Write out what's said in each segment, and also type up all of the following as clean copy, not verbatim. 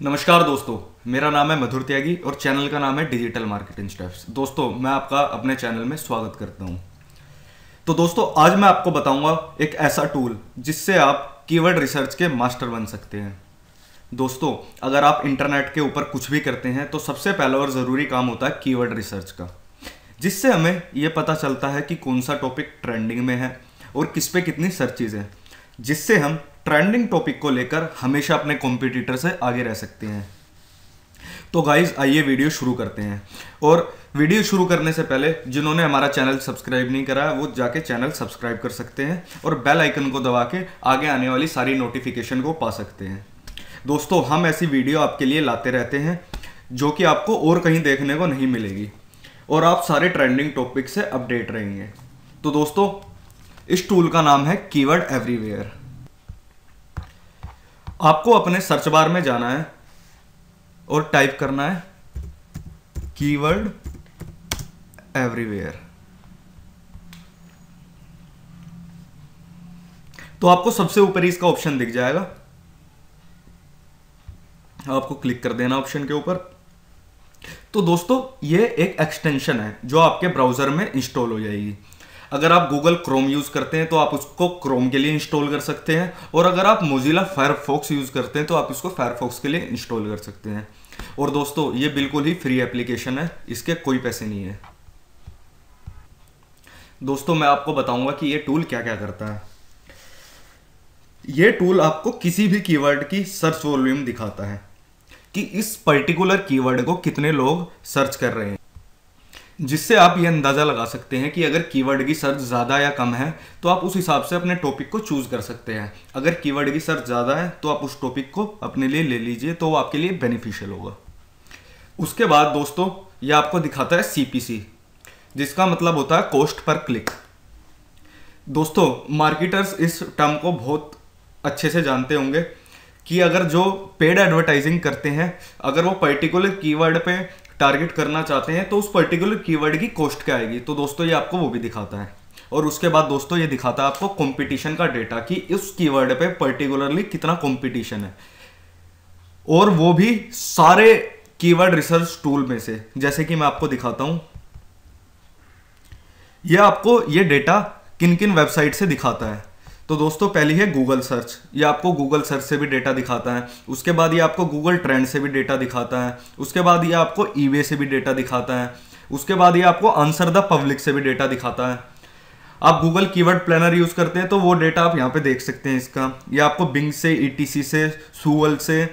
नमस्कार दोस्तों, मेरा नाम है मधुर त्यागी और चैनल का नाम है डिजिटल मार्केटिंग स्टेप्स। दोस्तों, मैं आपका अपने चैनल में स्वागत करता हूं। तो दोस्तों, आज मैं आपको बताऊंगा एक ऐसा टूल जिससे आप कीवर्ड रिसर्च के मास्टर बन सकते हैं। दोस्तों, अगर आप इंटरनेट के ऊपर कुछ भी करते हैं तो सबसे पहला और ज़रूरी काम होता है कीवर्ड रिसर्च का, जिससे हमें ये पता चलता है कि कौन सा टॉपिक ट्रेंडिंग में है और किस पे कितनी सर्चेज हैं, जिससे हम ट्रेंडिंग टॉपिक को लेकर हमेशा अपने कॉम्पिटिटर से आगे रह सकते हैं। तो गाइज, आइए वीडियो शुरू करते हैं। और वीडियो शुरू करने से पहले जिन्होंने हमारा चैनल सब्सक्राइब नहीं करा है वो जाके चैनल सब्सक्राइब कर सकते हैं और बेल आइकन को दबा के आगे आने वाली सारी नोटिफिकेशन को पा सकते हैं। दोस्तों, हम ऐसी वीडियो आपके लिए लाते रहते हैं जो कि आपको और कहीं देखने को नहीं मिलेगी और आप सारे ट्रेंडिंग टॉपिक से अपडेट रहेंगे। तो दोस्तों, इस टूल का नाम है कीवर्ड एवरीवेयर। आपको अपने सर्च बार में जाना है और टाइप करना है कीवर्ड एवरीवेयर। तो आपको सबसे ऊपर इसका ऑप्शन दिख जाएगा, आपको क्लिक कर देना ऑप्शन के ऊपर। तो दोस्तों, ये एक एक्सटेंशन है जो आपके ब्राउजर में इंस्टॉल हो जाएगी। अगर आप गूगल क्रोम यूज़ करते हैं तो आप उसको क्रोम के लिए इंस्टॉल कर सकते हैं, और अगर आप मोजिला फायरफॉक्स यूज़ करते हैं तो आप इसको फायरफॉक्स के लिए इंस्टॉल कर सकते हैं। और दोस्तों, ये बिल्कुल ही फ्री एप्लीकेशन है, इसके कोई पैसे नहीं है। दोस्तों, मैं आपको बताऊंगा कि ये टूल क्या क्या करता है। ये टूल आपको किसी भी कीवर्ड की सर्च वॉल्यूम दिखाता है कि इस पर्टिकुलर कीवर्ड को कितने लोग सर्च कर रहे हैं, जिससे आप ये अंदाज़ा लगा सकते हैं कि अगर कीवर्ड की सर्च ज़्यादा या कम है तो आप उस हिसाब से अपने टॉपिक को चूज़ कर सकते हैं। अगर कीवर्ड की सर्च ज़्यादा है तो आप उस टॉपिक को अपने लिए ले लीजिए, तो वो आपके लिए बेनिफिशियल होगा। उसके बाद दोस्तों, ये आपको दिखाता है CPC, जिसका मतलब होता है कॉस्ट पर क्लिक। दोस्तों, मार्केटर्स इस टर्म को बहुत अच्छे से जानते होंगे कि अगर जो पेड एडवर्टाइजिंग करते हैं, अगर वो पर्टिकुलर कीवर्ड पे टारगेट करना चाहते हैं तो उस पर्टिकुलर कीवर्ड की कॉस्ट क्या आएगी। तो दोस्तों, ये आपको वो भी दिखाता है। और उसके बाद दोस्तों, ये दिखाता है आपको कंपटीशन का डेटा कि उस कीवर्ड पे पर्टिकुलरली कितना कंपटीशन है, और वो भी सारे कीवर्ड रिसर्च टूल में से। जैसे कि मैं आपको दिखाता हूं, ये आपको ये डेटा किन किन वेबसाइट से दिखाता है। तो दोस्तों, पहली है गूगल सर्च, ये आपको गूगल सर्च से भी डेटा दिखाता है। उसके बाद ये आपको गूगल ट्रेंड से भी डेटा दिखाता है। उसके बाद ये आपको ईबे से भी डेटा दिखाता है। उसके बाद ये आपको आंसर द पब्लिक से भी डेटा दिखाता है। आप गूगल कीवर्ड प्लानर यूज़ करते हैं तो वो डेटा आप यहाँ पे देख सकते हैं इसका। ये आपको बिंग से, ETC से, सूवल से,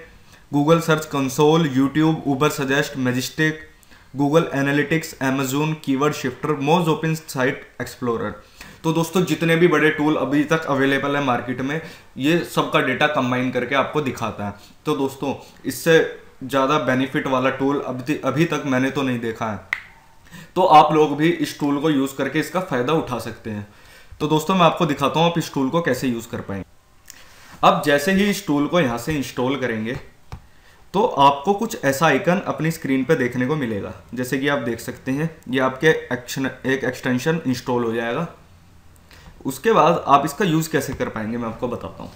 Google search console, YouTube, Uber suggest, Majestic, Google analytics, Amazon, keyword shifter, most open site explorer. तो दोस्तों, जितने भी बड़े टूल अभी तक अवेलेबल है मार्केट में, ये सबका डेटा कंबाइन करके आपको दिखाता है। तो दोस्तों, इससे ज़्यादा बेनिफिट वाला टूल अभी तक मैंने तो नहीं देखा है। तो आप लोग भी इस टूल को यूज़ करके इसका फ़ायदा उठा सकते हैं। तो दोस्तों, मैं आपको दिखाता हूँ आप इस टूल को कैसे यूज़ कर पाएंगे। अब जैसे ही इस टूल को यहाँ से इंस्टॉल करेंगे तो आपको कुछ ऐसा आइकन अपनी स्क्रीन पे देखने को मिलेगा। जैसे कि आप देख सकते हैं, ये आपके एक एक्सटेंशन इंस्टॉल हो जाएगा। उसके बाद आप इसका यूज़ कैसे कर पाएंगे मैं आपको बताता हूँ।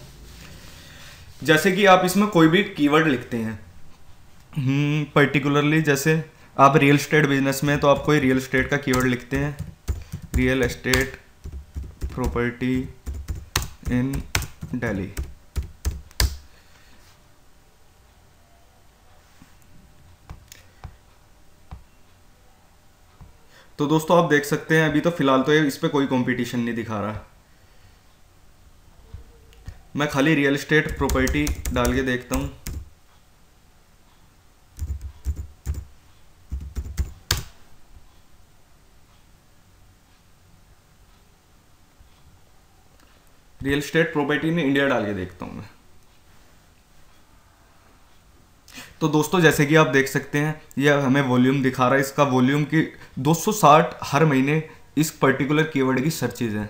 जैसे कि आप इसमें कोई भी कीवर्ड लिखते हैं, पर्टिकुलरली जैसे आप रियल एस्टेट बिजनेस में, तो आप कोई रियल एस्टेट का कीवर्ड लिखते हैं, real estate property in Delhi. तो दोस्तों, आप देख सकते हैं अभी तो फिलहाल तो इस पे कोई कंपटीशन नहीं दिखा रहा। मैं खाली रियल एस्टेट प्रॉपर्टी डाल के देखता हूँ। रियल एस्टेट प्रॉपर्टी में इंडिया डाल के देखता हूँ मैं। तो दोस्तों, जैसे कि आप देख सकते हैं, यह हमें वॉल्यूम दिखा रहा है। इसका वॉल्यूम की 260 हर महीने इस पर्टिकुलर कीवर्ड की सर्चेज है।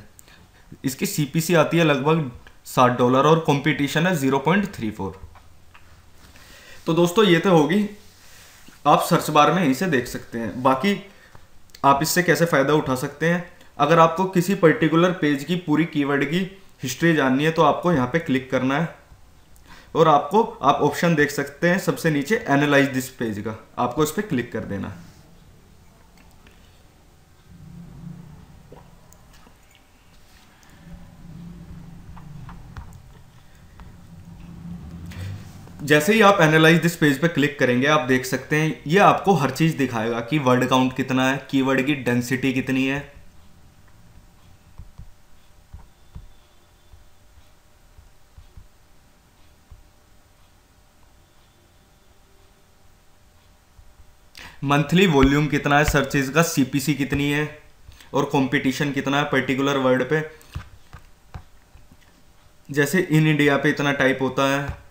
इसकी CPC आती है लगभग $60 और कंपटीशन है 0.34। तो दोस्तों, ये तो होगी, आप सर्च बार में यहीं से देख सकते हैं। बाकी आप इससे कैसे फ़ायदा उठा सकते हैं, अगर आपको किसी पर्टिकुलर पेज की पूरी कीवर्ड की हिस्ट्री जाननी है तो आपको यहाँ पे क्लिक करना है। और आप ऑप्शन देख सकते हैं सबसे नीचे एनालाइज दिस पेज का, आपको इस पर क्लिक कर देना है। जैसे ही आप एनालाइज दिस पेज पे क्लिक करेंगे आप देख सकते हैं ये आपको हर चीज दिखाएगा कि वर्ड काउंट कितना है, कीवर्ड की डेंसिटी कितनी है, मंथली वॉल्यूम कितना है सर्चेज का, सीपीसी कितनी है और कंपटीशन कितना है पर्टिकुलर वर्ड पे। जैसे इन इंडिया पे इतना टाइप होता है,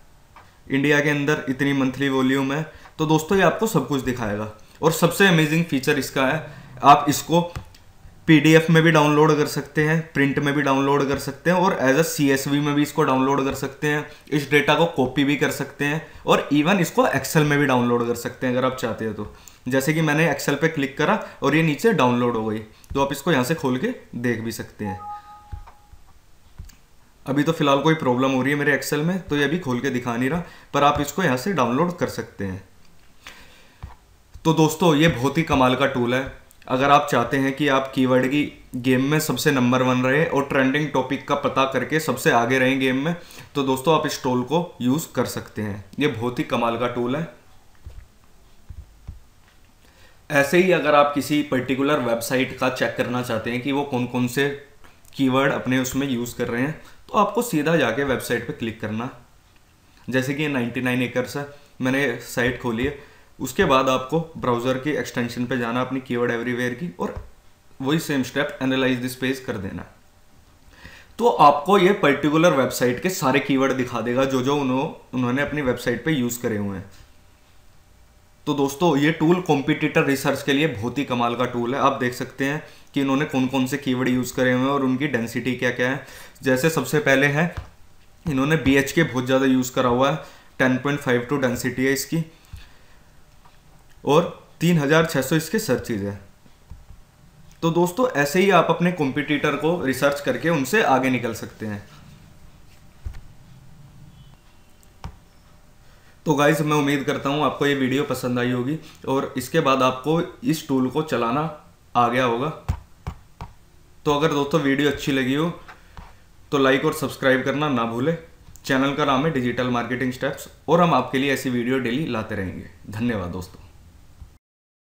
इंडिया के अंदर इतनी मंथली वॉल्यूम है। तो दोस्तों ये आपको सब कुछ दिखाएगा। और सबसे अमेजिंग फीचर इसका है, आप इसको पीडीएफ में भी डाउनलोड कर सकते हैं, प्रिंट में भी डाउनलोड कर सकते हैं और एज अ सीएसवी में भी इसको डाउनलोड कर सकते हैं। इस डेटा को कॉपी भी कर सकते हैं और इवन इसको एक्सेल में भी डाउनलोड कर सकते हैं अगर आप चाहते हैं तो। जैसे कि मैंने एक्सेल पे क्लिक करा और ये नीचे डाउनलोड हो गई, तो आप इसको यहाँ से खोल के देख भी सकते हैं। अभी तो फिलहाल कोई प्रॉब्लम हो रही है मेरे एक्सेल में, तो ये अभी खोल के दिखा नहीं रहा, पर आप इसको यहाँ से डाउनलोड कर सकते हैं। तो दोस्तों ये बहुत ही कमाल का टूल है। अगर आप चाहते हैं कि आप कीवर्ड की गेम में सबसे नंबर 1 रहे और ट्रेंडिंग टॉपिक का पता करके सबसे आगे रहें गेम में, तो दोस्तों आप इस टूल को यूज़ कर सकते हैं। ये बहुत ही कमाल का टूल है। ऐसे ही अगर आप किसी पर्टिकुलर वेबसाइट का चेक करना चाहते हैं कि वो कौन कौन से कीवर्ड अपने उसमें यूज़ कर रहे हैं, तो आपको सीधा जाके वेबसाइट पे क्लिक करना। जैसे कि 99 एकर्स है, मैंने साइट खोली है, उसके बाद आपको ब्राउज़र की एक्सटेंशन पे जाना अपनी कीवर्ड एवरीवेयर की और वही same step analyse this page कर देना। तो आपको ये पर्टिकुलर वेबसाइट के सारे कीवर्ड दिखा देगा जो जो उन्होंने अपनी वेबसाइट पे यूज़ करे हुए हैं। तो दोस्तों ये टूल कॉम्पिटिटर रिसर्च के लिए बहुत ही कमाल का टूल है। आप देख सकते हैं कि इन्होंने कौन कौन से कीवर्ड यूज़ करे हुए हैं और उनकी डेंसिटी क्या क्या है। जैसे सबसे पहले है इन्होंने BHK बहुत ज़्यादा यूज़ करा हुआ है, 10.52 डेंसिटी है इसकी और 3600 इसके सर्चेज है। तो दोस्तों ऐसे ही आप अपने कॉम्पिटिटर को रिसर्च करके उनसे आगे निकल सकते हैं। तो गाइस मैं उम्मीद करता हूँ आपको ये वीडियो पसंद आई होगी और इसके बाद आपको इस टूल को चलाना आ गया होगा। तो अगर दोस्तों वीडियो अच्छी लगी हो तो लाइक और सब्सक्राइब करना ना भूलें। चैनल का नाम है डिजिटल मार्केटिंग स्टेप्स और हम आपके लिए ऐसी वीडियो डेली लाते रहेंगे। धन्यवाद दोस्तों।